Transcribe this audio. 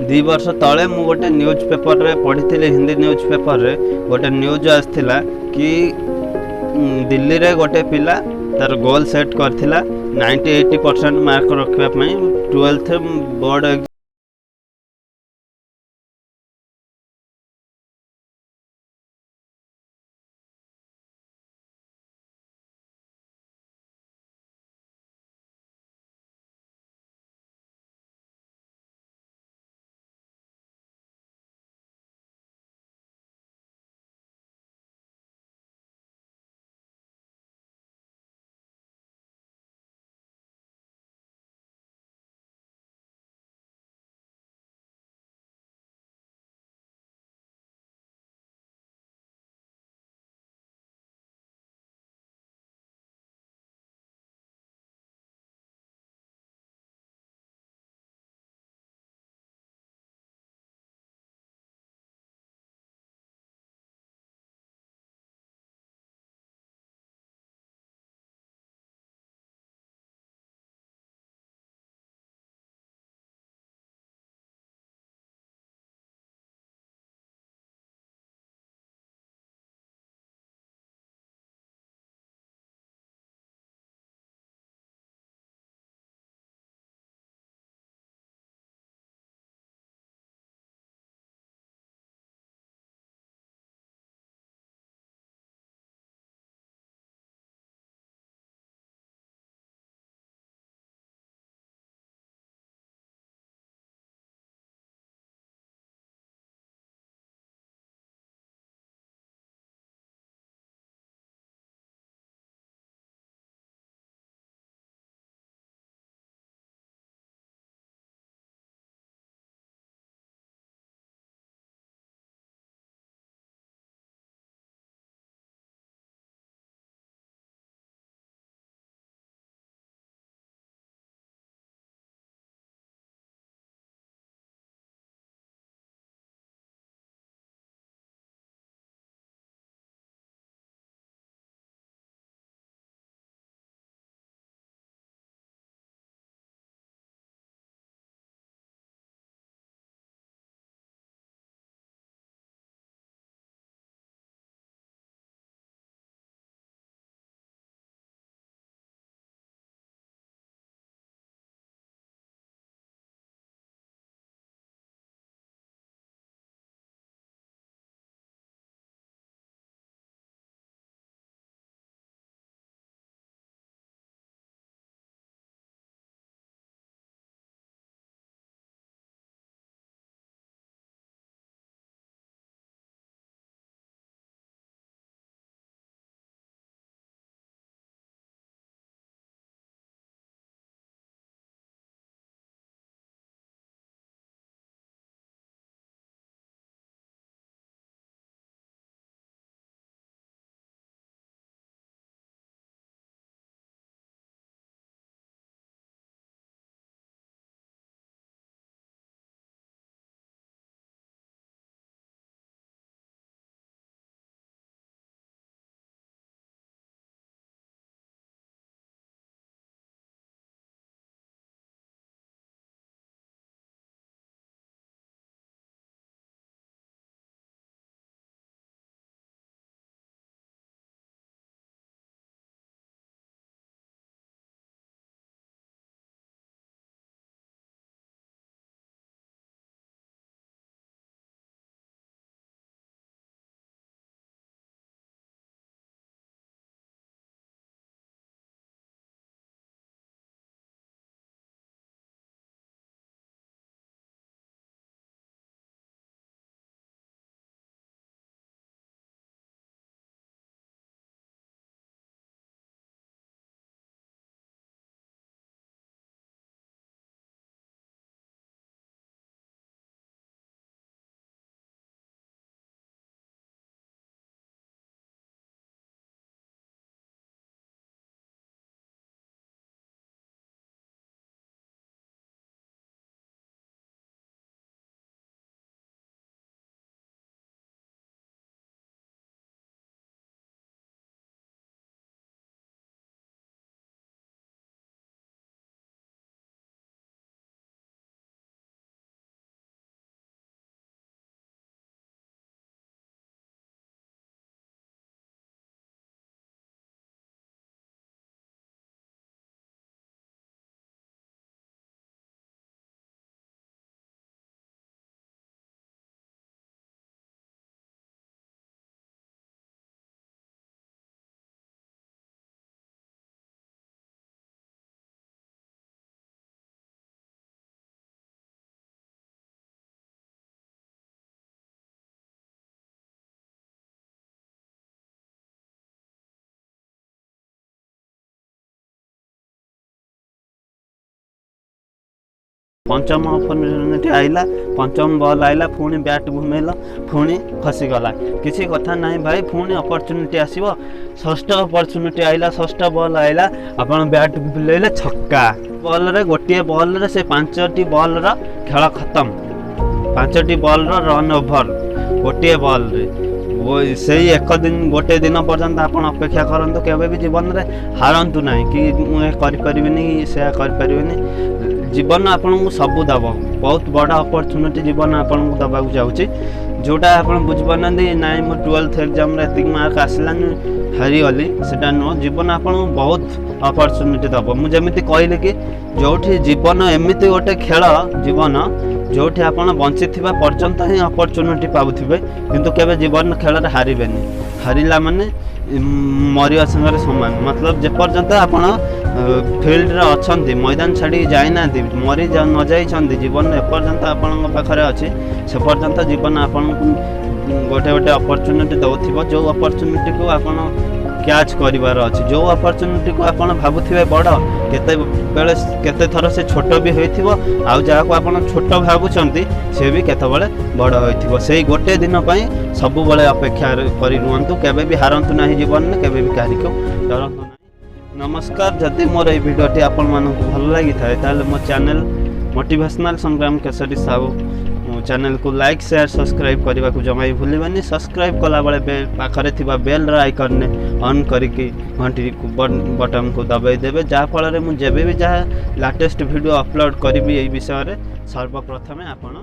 2 वर्ष तले मु गोटे न्यूज पेपर रे पढ़ी हिंदी न्यूज पेपर रे गोटे न्यूज आसला कि दिल्ली रे गोटे पिला तार गोल सेट करथिला 90-80% मार्क रखिया 12th बोर्ड पंचम अपॉर्चुनिटी आइला, पंचम बॉल आइला, पुणी बैट घुमेल, पुणी खसीगला, किसी कथा नहीं भाई, पुणी अपॉर्चुनिटी आसीबो, षष्ठ अपॉर्चुनिटी आइला, षष्ठ बॉल आइला, आपण बैट बुलेले छक्का, बॉल रे गोटे बॉल रे से 5टी बॉल रा खेल खत्म, 5टी बॉल रा रन ओवर गोटे बॉल रे, वो सही एक दिन गोटे दिन पर्यंत आप अपेक्षा करंतु, केबे भी जीवन रे हारंतु नहीं कि मुझे करिपरिबिनी से करिपरिबिनी, जीवन आपको सबू दब, बहुत बड़ा अपॉर्चुनिटी जीवन आपको दबाक जाऊँगी, जोटा आप बुझीपार ना मो 12th एग्जाम एति मार्क आसलानी हारीगली, सेटा नुह, जीवन आपको बहुत अपॉर्चुनिटी दब, मुझे कहली कि जो जीवन एमती गोटे खेल जीवन जोठी आप बंची पर्यंत ही अपॉर्चुनिटी पाउथिबे, किंतु केबे जीवन खेल हारिबेनी, हारिला माने मरिया संगे समान, मतलब जे पर्यंत आप फील्ड रे अछंती, मैदान छाड़ी जाइना, मरी न जाइछंती, जीवन एपर्यंत आपन पाखरे अछि, से पर्यंत जीवन आपन गोटे गोटे अपॉर्चुनिटी दउथिबो, जो अपॉर्चुनिटी को आपन कैच करिवार अछि, जो अपॉर्चुनिटी को आपन भाबुथिबे बड़, केते बेले केते थर से छोट भी होइथिबो, आउ जहा को आपन छोट भाबुछंती से भी केते बेले बड़ होइथिबो, सेही गोटे दिन पई सब बेले अपेक्षा करि रुहंतु, केबे भी हारंतु नाही जीवन में, केबे भी कारिको डरंतु नाही। नमस्कार, जदि मोर ए वीडियोटी आपण मानकु भल लागि थाए ताले मो चैनल मोटिवेशनल संग्राम केसरी साहू चैनल को लाइक शेयर सब्सक्राइब करने को जमा भूलबानी, सब्सक्राइब कला बेले पाखरे थिबा बेल आइकन ने ऑन करके घंटी बटन को दबाई देवे, जहाँफल मुझे भी जहाँ लेटेस्ट वीडियो अपलोड करी विषय सर्वप्रथमे आपण